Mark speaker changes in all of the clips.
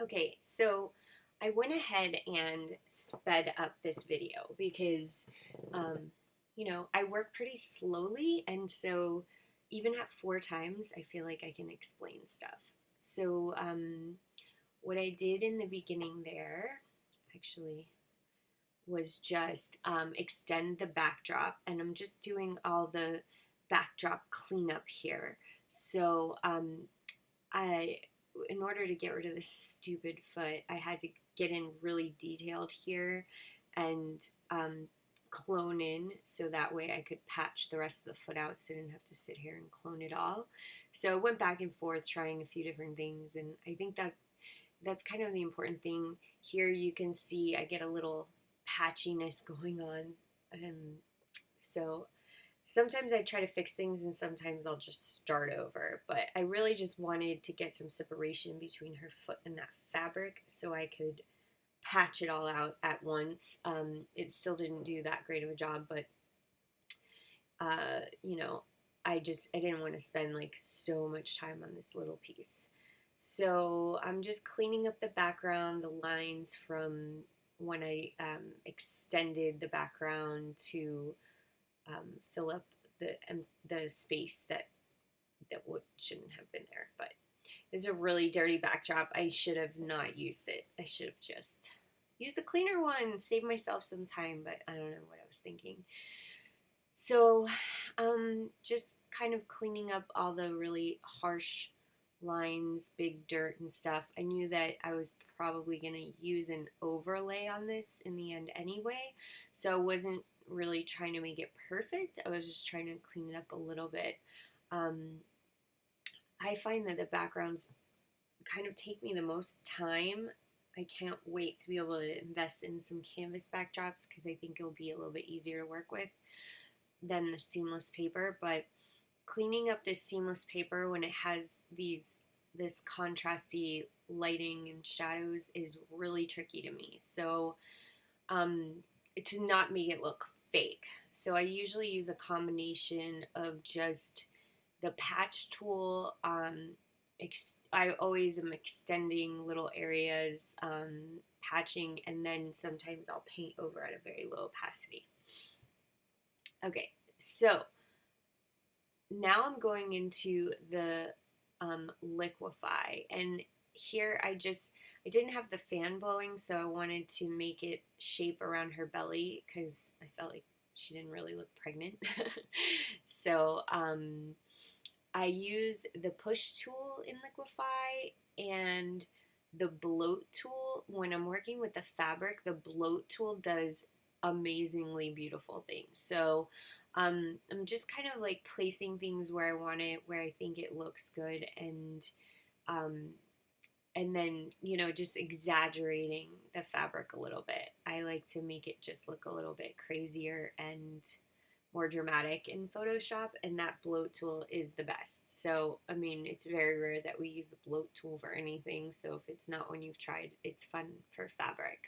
Speaker 1: Okay, so I went ahead and sped up this video because, um, I work pretty slowly, and so even at 4 times, I feel like I can explain stuff. So, what I did in the beginning there, actually, was just extend the backdrop, and I'm just doing all the backdrop cleanup here. So, I, in order to get rid of this stupid foot, I had to get in really detailed here and clone in so that way I could patch the rest of the foot out so I didn't have to sit here and clone it all. So I went back and forth trying a few different things, and I think that's kind of the important thing. Here you can see I get a little patchiness going on. Um, so sometimes I try to fix things and sometimes I'll just start over. But I really just wanted to get some separation between her foot and that fabric so I could patch it all out at once. It still didn't do that great of a job, but uh, you know, I didn't want to spend like so much time on this little piece. So I'm just cleaning up the background, the lines from when I extended the background to fill up the space that shouldn't have been there. But it's a really dirty backdrop. I should have not used it. I should have just used a cleaner one, save myself some time. But I don't know what I was thinking. So, just kind of cleaning up all the really harsh lines, big dirt and stuff. I knew that I was probably going to use an overlay on this in the end anyway, so I wasn't really trying to make it perfect. I was just trying to clean it up a little bit. Um, I find that the backgrounds kind of take me the most time. I can't wait to be able to invest in some canvas backdrops because I think it'll be a little bit easier to work with than the seamless paper. But cleaning up this seamless paper when it has this contrasty lighting and shadows is really tricky to me. So um, to not make it look fake. So I usually use a combination of just the patch tool. I always am extending little areas, patching, and then sometimes I'll paint over at a very low opacity. Okay, so now I'm going into the liquefy, and here I didn't have the fan blowing, so I wanted to make it shape around her belly because I felt like she didn't really look pregnant. So I use the push tool in liquefy and the bloat tool. When I'm working with the fabric, the bloat tool does amazingly beautiful things. So I'm just kind of like placing things where I want it, where I think it looks good, um, and then just exaggerating the fabric a little bit. I like to make it just look a little bit crazier and more dramatic in Photoshop, and that bloat tool is the best. So I mean, it's very rare that we use the bloat tool for anything, so if it's not one you've tried, it's fun for fabric.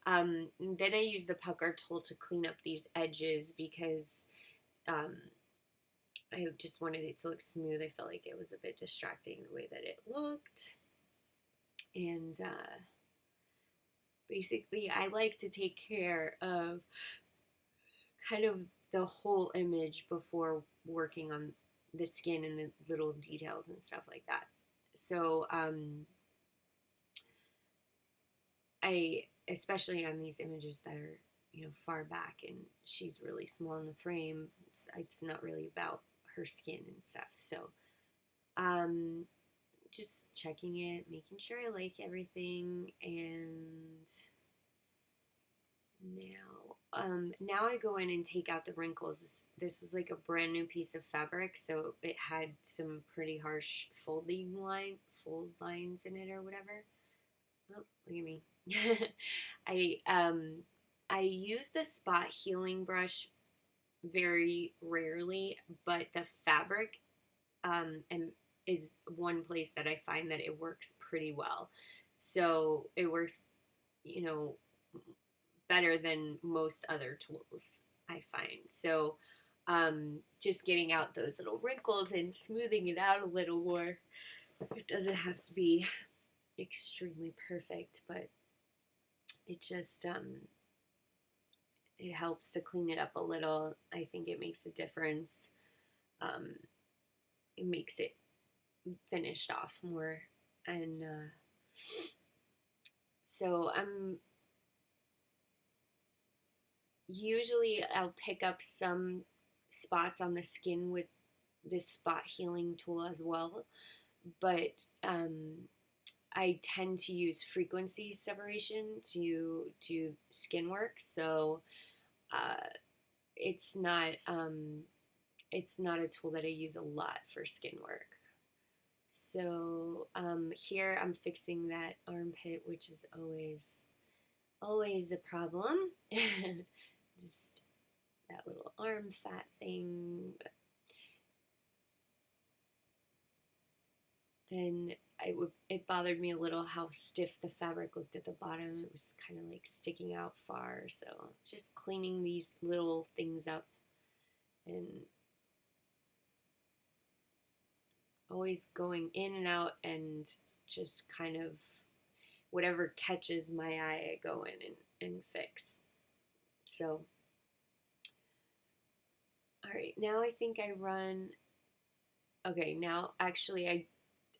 Speaker 1: Then I use the pucker tool to clean up these edges because um, I just wanted it to look smooth. I felt like it was a bit distracting the way that it looked. And basically, I like to take care of kind of the whole image before working on the skin and the little details and stuff like that. So I, especially on these images that are far back and she's really small in the frame, it's not really about her skin and stuff. So um, just checking it, making sure I like everything, and now I go in and take out the wrinkles. This was like a brand new piece of fabric, so it had some pretty harsh fold lines in it or whatever. Oh, look at me. I I use the spot healing brush very rarely, but the fabric and is one place that I find that it works pretty well. So it works, you know, better than most other tools, I find. So just getting out those little wrinkles and smoothing it out a little more. It doesn't have to be extremely perfect, but it just it helps to clean it up a little. I think it makes a difference. Um, it makes it finished off more, and so I'm usually I'll pick up some spots on the skin with this spot healing tool as well, but I tend to use frequency separation to do skin work, so uh, it's not it's not a tool that I use a lot for skin work. So here I'm fixing that armpit, which is always a problem. Just that little arm fat thing. And it bothered me a little how stiff the fabric looked at the bottom. It was kind of like sticking out far. So just cleaning these little things up and always going in and out and just kind of whatever catches my eye, I go in and fix. So, all right, now I think I run. Okay, now actually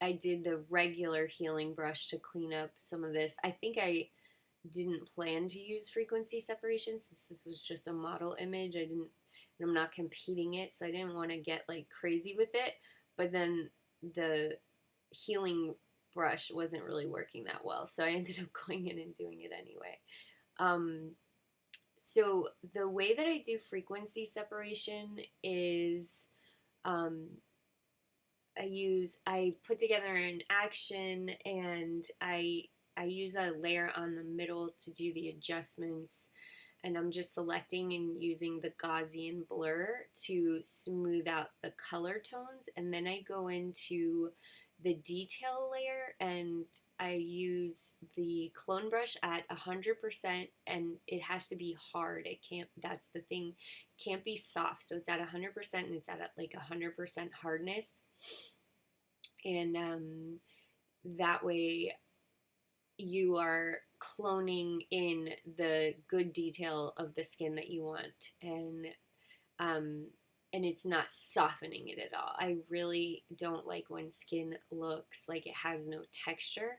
Speaker 1: I did the regular healing brush to clean up some of this. I think I didn't plan to use frequency separation since this was just a model image. I'm not competing it, so I didn't want to get like crazy with it. But then the healing brush wasn't really working that well, so I ended up going in and doing it anyway. So the way that I do frequency separation is I put together an action and I use a layer on the middle to do the adjustments, and I'm just selecting and using the Gaussian blur to smooth out the color tones, and then I go into the detail layer and I use the clone brush at 100%, and it has to be hard. It can't, that's the thing, it can't be soft. So it's at 100% and it's at like 100% hardness. And that way you are cloning in the good detail of the skin that you want, and it's not softening it at all. I really don't like when skin looks like it has no texture.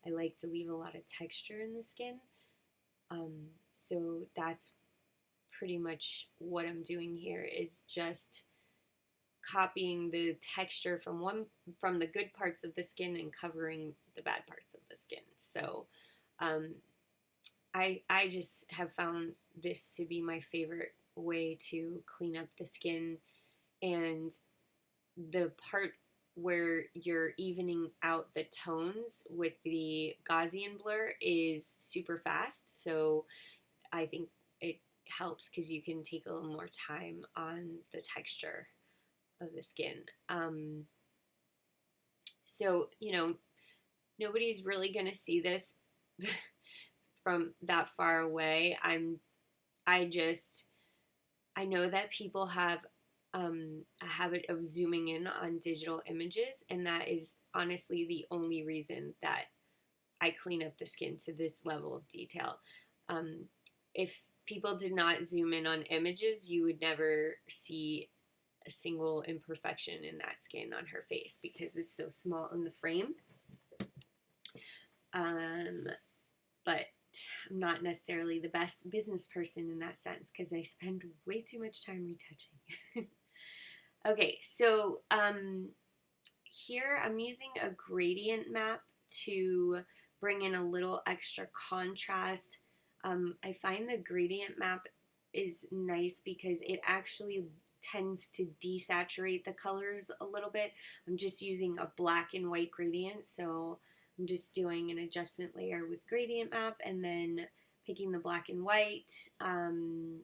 Speaker 1: I like to leave a lot of texture in the skin. So that's pretty much what I'm doing here, is just copying the texture from the good parts of the skin and covering the bad parts of the skin. So I just have found this to be my favorite way to clean up the skin, and the part where you're evening out the tones with the Gaussian blur is super fast, so I think it helps because you can take a little more time on the texture of the skin. So, nobody's really gonna see this from that far away. I know that people have a habit of zooming in on digital images, and that is honestly the only reason that I clean up the skin to this level of detail. If people did not zoom in on images, you would never see a single imperfection in that skin on her face because it's so small in the frame. But I'm not necessarily the best business person in that sense because I spend way too much time retouching. Okay, so here I'm using a gradient map to bring in a little extra contrast. I find the gradient map is nice because it actually tends to desaturate the colors a little bit. I'm just using a black and white gradient, so I'm just doing an adjustment layer with gradient map and then picking the black and white, and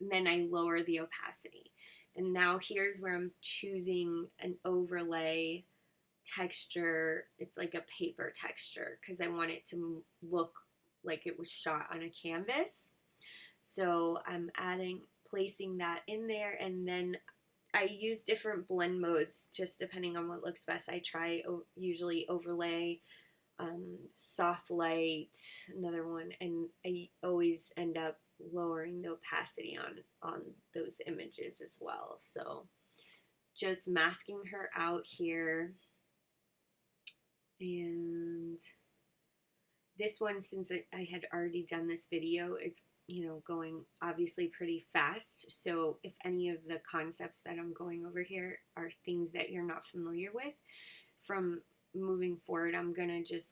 Speaker 1: then I lower the opacity. And now here's where I'm choosing an overlay texture. It's like a paper texture because I want it to look like it was shot on a canvas. So I'm placing that in there, and then I use different blend modes just depending on what looks best. I try usually overlay, soft light, another one, and I always end up lowering the opacity on those images as well. So just masking her out here. And this one, since I had already done this video, it's, you know, going obviously pretty fast. So if any of the concepts that I'm going over here are things that you're not familiar with, from moving forward, I'm gonna just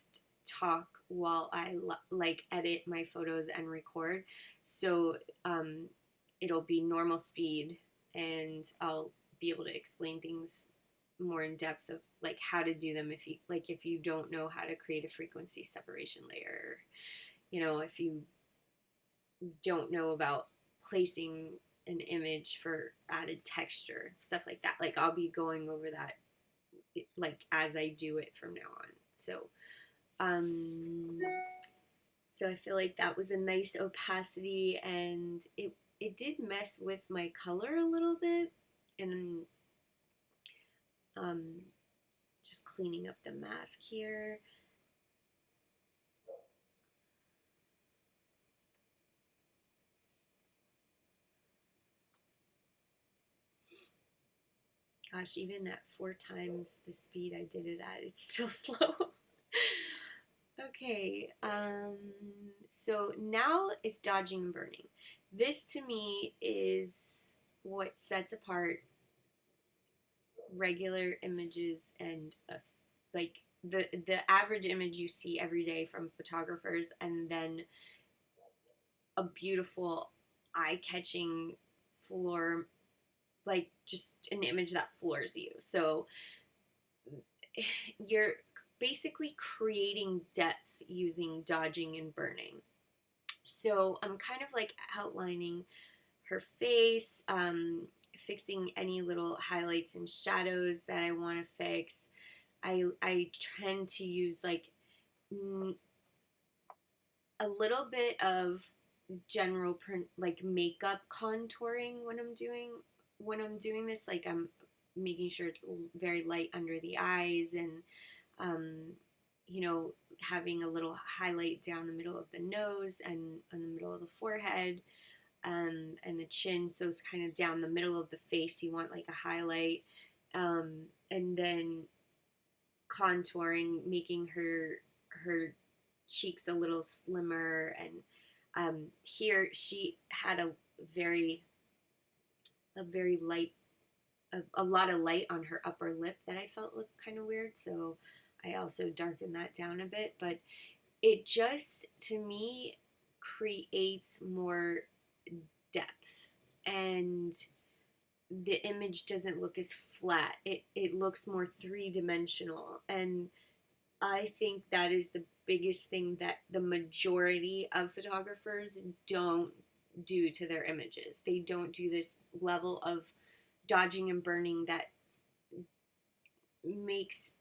Speaker 1: talk while I like edit my photos and record. So it'll be normal speed, and I'll be able to explain things more in depth of like how to do them if you don't know how to create a frequency separation layer, you know, if you don't know about placing an image for added texture, stuff like that. Like I'll be going over that like as I do it from now on. So I feel like that was a nice opacity, and it did mess with my color a little bit, and just cleaning up the mask here. Gosh, even at 4 times the speed I did it at, it's still slow. Okay, so now it's dodging and burning. This to me is what sets apart regular images and like the average image you see every day from photographers, and then a beautiful, eye-catching floor, like just an image that floors you. So you're basically creating depth using dodging and burning. So I'm kind of like outlining her face, fixing any little highlights and shadows that I want to fix. I tend to use like a little bit of general like makeup contouring when I'm doing this. Like I'm making sure it's very light under the eyes, and you know, having a little highlight down the middle of the nose and in the middle of the forehead, and the chin. So it's kind of down the middle of the face. You want like a highlight, and then contouring, making her cheeks a little slimmer. And here she had a very light, a lot of light on her upper lip that I felt looked kind of weird. So I also darkened that down a bit, but it just, to me, creates more depth, and the image doesn't look as flat. It looks more three-dimensional, and I think that is the biggest thing that the majority of photographers don't do to their images. They don't do this level of dodging and burning that makes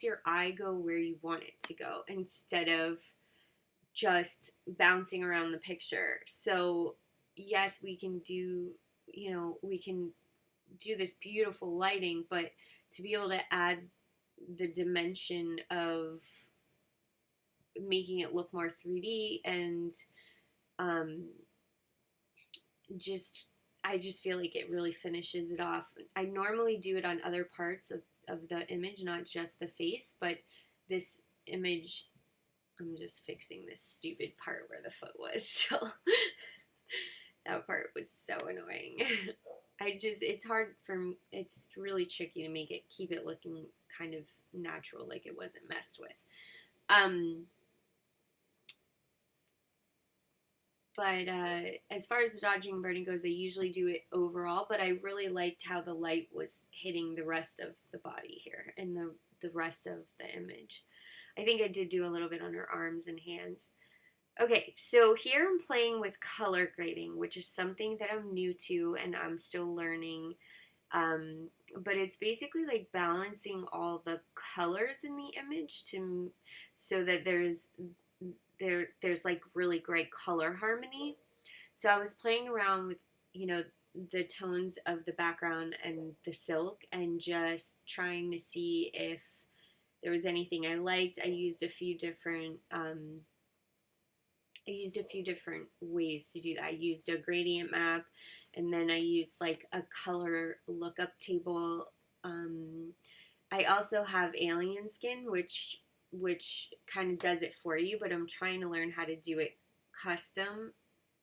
Speaker 1: your eye go where you want it to go, instead of just bouncing around the picture. So yes, we can do this beautiful lighting, but to be able to add the dimension of making it look more 3D, and I just feel like it really finishes it off. I normally do it on other parts of the image, not just the face, but this image, I'm just fixing this stupid part where the foot was. So that part was so annoying. It's really tricky to keep it looking kind of natural, like it wasn't messed with. But as far as the dodging and burning goes, I usually do it overall, but I really liked how the light was hitting the rest of the body here and the rest of the image. I think I did do a little bit on her arms and hands. Okay, so here I'm playing with color grading, which is something that I'm new to and I'm still learning. But it's basically like balancing all the colors in the image so that there's like really great color harmony. So I was playing around with, the tones of the background and the silk, and just trying to see if there was anything I liked. I used a few different ways to do that. I used a gradient map, and then I used like a color lookup table. I also have Alien Skin, which kind of does it for you, but I'm trying to learn how to do it custom,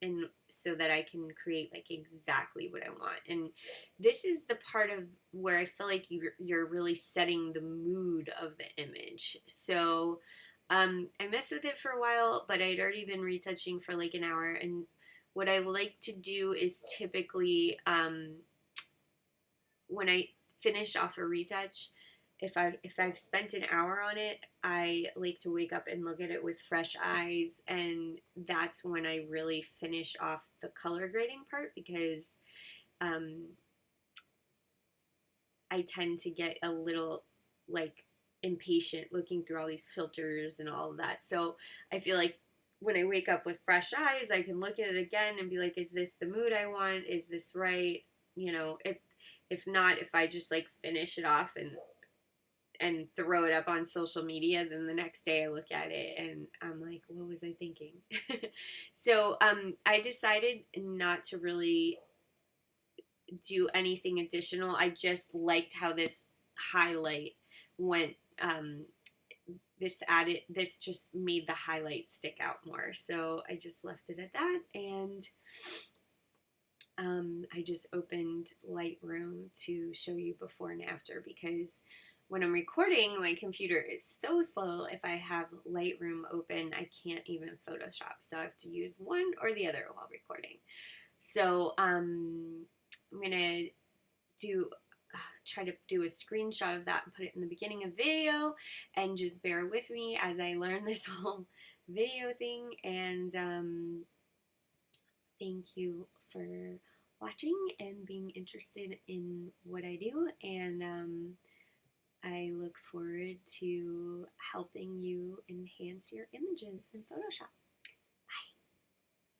Speaker 1: and so that I can create like exactly what I want. And this is the part of where I feel like you're really setting the mood of the image. So I messed with it for a while, but I'd already been retouching for like an hour. And what I like to do is typically when I finish off a retouch, if I've spent an hour on it, I like to wake up and look at it with fresh eyes, and that's when I really finish off the color grading part, because um, I tend to get a little like impatient looking through all these filters and all of that. So I feel like when I wake up with fresh eyes, I can look at it again and be like, is this the mood I want? Is this right? You know, if not, if I just like finish it off and throw it up on social media, then the next day I look at it and I'm like, what was I thinking? So I decided not to really do anything additional. I just liked how this highlight went. This just made the highlight stick out more. So I just left it at that, and I just opened Lightroom to show you before and after, because when I'm recording, my computer is so slow. If I have Lightroom open, I can't even Photoshop. So I have to use one or the other while recording. So I'm gonna try to do a screenshot of that and put it in the beginning of the video, and just bear with me as I learn this whole video thing. And thank you for watching and being interested in what I do, and I look forward to helping you enhance your images in Photoshop.